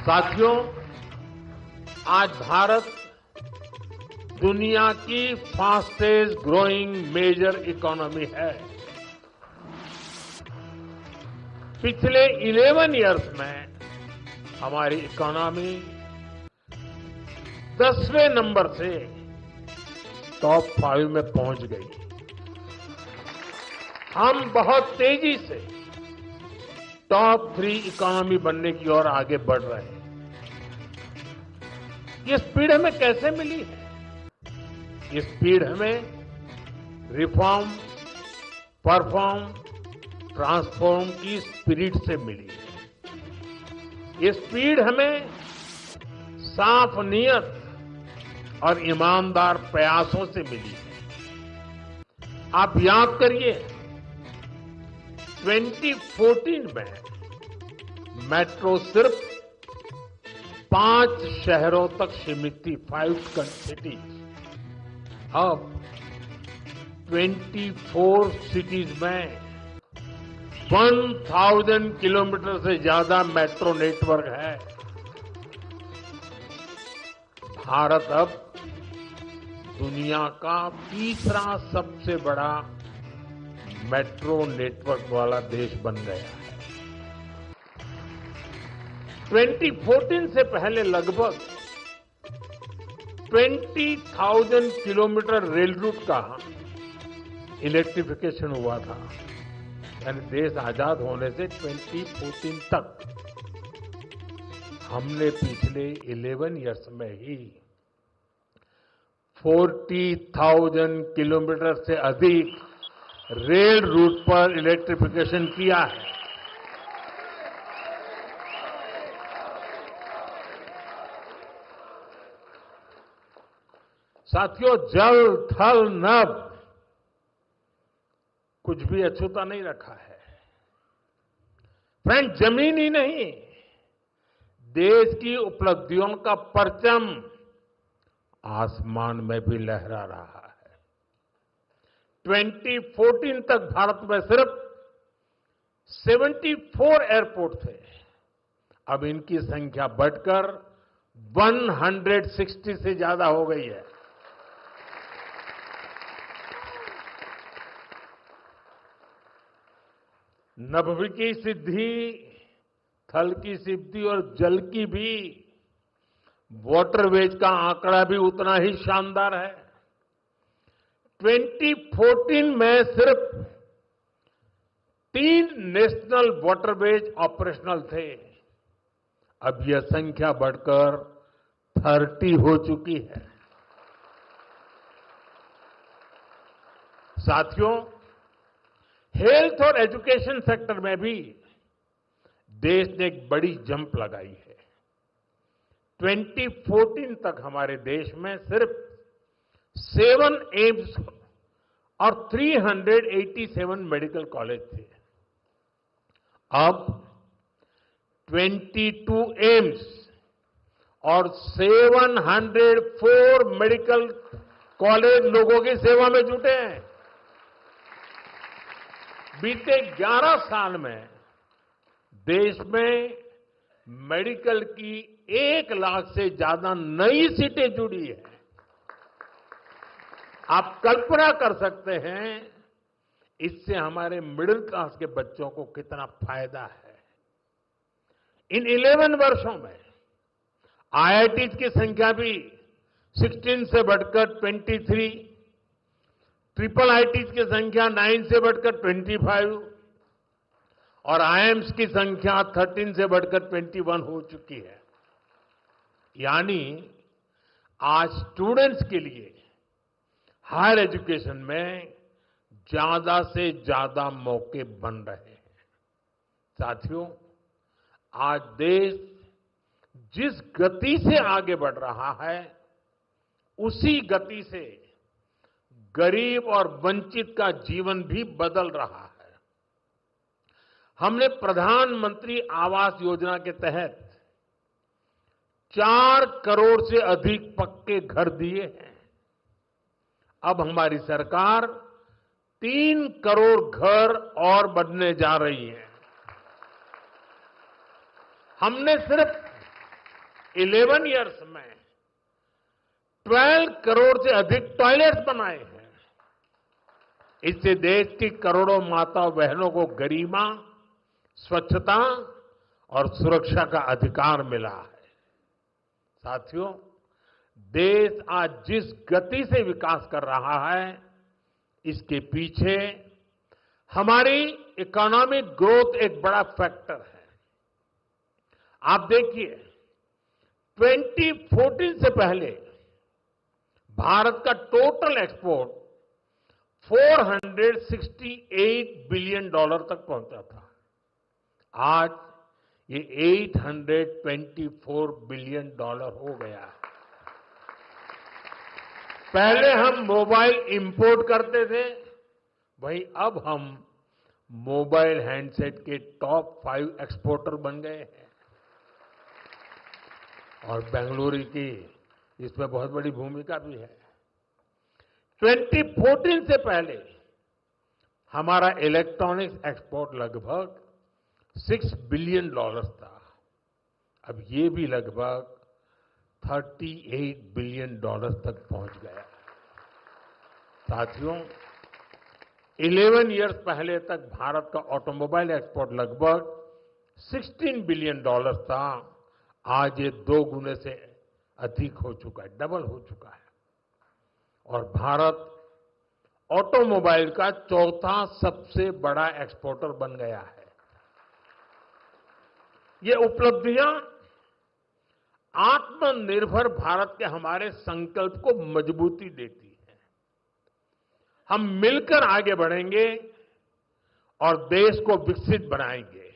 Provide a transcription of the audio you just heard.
साथियों, आज भारत दुनिया की फास्टेस्ट ग्रोइंग मेजर इकोनॉमी है। पिछले 11 इयर्स में हमारी इकोनॉमी 10वें नंबर से टॉप 5 में पहुंच गई। हम बहुत तेजी से टॉप 3 इकोनॉमी बनने की ओर आगे बढ़ रहे हैं। ये स्पीड हमें कैसे मिली है? ये स्पीड हमें रिफॉर्म, परफॉर्म, ट्रांसफॉर्म की स्पिरिट से मिली है। ये स्पीड हमें साफ नीयत और ईमानदार प्रयासों से मिली है। आप याद करिए, 2014 में मेट्रो सिर्फ 5 शहरों तक सीमित थी, 5 सिटीज। अब 24 सिटीज में 1000 किलोमीटर से ज्यादा मेट्रो नेटवर्क है। भारत अब दुनिया का तीसरा सबसे बड़ा मेट्रो नेटवर्क वाला देश बन गया है। 2014 से पहले लगभग 20,000 किलोमीटर रेल रूट का इलेक्ट्रिफिकेशन हुआ था। यानी देश आजाद होने से 2014 तक हमने पिछले 11 इयर्स में ही 40,000 किलोमीटर से अधिक रेल रूट पर इलेक्ट्रिफिकेशन किया है। साथियों, जल, थल, नभ कुछ भी अछूता नहीं रखा है। फ्रेंड, जमीन ही नहीं, देश की उपलब्धियों का परचम आसमान में भी लहरा रहा है। 2014 तक भारत में सिर्फ 74 एयरपोर्ट थे। अब इनकी संख्या बढ़कर 160 से ज्यादा हो गई है। नभ की सिद्धि, थल की सिद्धि और जल की भी वाटरवेज का आंकड़ा भी उतना ही शानदार है। 2014 में सिर्फ 3 नेशनल वाटरवेज ऑपरेशनल थे। अब यह संख्या बढ़कर 30 हो चुकी है। साथियों, हेल्थ और एजुकेशन सेक्टर में भी देश ने एक बड़ी जंप लगाई है। 2014 तक हमारे देश में सिर्फ 7 एम्स और 387 मेडिकल कॉलेज थे। अब 22 एम्स और 704 मेडिकल कॉलेज लोगों की सेवा में जुटे हैं। बीते 11 साल में देश में मेडिकल की 1 लाख से ज्यादा नई सीटें जुड़ी है। आप कल्पना कर सकते हैं इससे हमारे मिडिल क्लास के बच्चों को कितना फायदा है। इन 11 वर्षों में आईआईटीज की संख्या भी 16 से बढ़कर 23, ट्रिपल आईटीज की संख्या 9 से बढ़कर 25 और आईएम्स की संख्या 13 से बढ़कर 21 हो चुकी है। यानी आज स्टूडेंट्स के लिए हायर एजुकेशन में ज्यादा से ज्यादा मौके बन रहे हैं। साथियों, आज देश जिस गति से आगे बढ़ रहा है, उसी गति से गरीब और वंचित का जीवन भी बदल रहा है। हमने प्रधानमंत्री आवास योजना के तहत 4 करोड़ से अधिक पक्के घर दिए हैं। अब हमारी सरकार 3 करोड़ घर और बनने जा रही है। हमने सिर्फ 11 इयर्स में 12 करोड़ से अधिक टॉयलेट्स बनाए हैं। इससे देश की करोड़ों माताओं बहनों को गरिमा, स्वच्छता और सुरक्षा का अधिकार मिला है। साथियों, देश आज जिस गति से विकास कर रहा है, इसके पीछे हमारी इकोनॉमिक ग्रोथ एक बड़ा फैक्टर है। आप देखिए, 2014 से पहले भारत का टोटल एक्सपोर्ट 468 बिलियन डॉलर तक पहुंचा था। आज ये 824 बिलियन डॉलर हो गया है। पहले हम मोबाइल इंपोर्ट करते थे, वहीं अब हम मोबाइल हैंडसेट के टॉप 5 एक्सपोर्टर बन गए हैं। और बेंगलुरु की इसमें बहुत बड़ी भूमिका भी है। 2014 से पहले हमारा इलेक्ट्रॉनिक्स एक्सपोर्ट लगभग 6 बिलियन डॉलर था। अब ये भी लगभग 38 बिलियन डॉलर तक पहुंच गया। साथियों, 11 इयर्स पहले तक भारत का ऑटोमोबाइल एक्सपोर्ट लगभग 16 बिलियन डॉलर था। आज ये 2 गुने से अधिक हो चुका है, डबल हो चुका है। और भारत ऑटोमोबाइल का चौथा सबसे बड़ा एक्सपोर्टर बन गया है। ये उपलब्धियां आत्मनिर्भर भारत के हमारे संकल्प को मजबूती देती है। हम मिलकर आगे बढ़ेंगे और देश को विकसित बनाएंगे।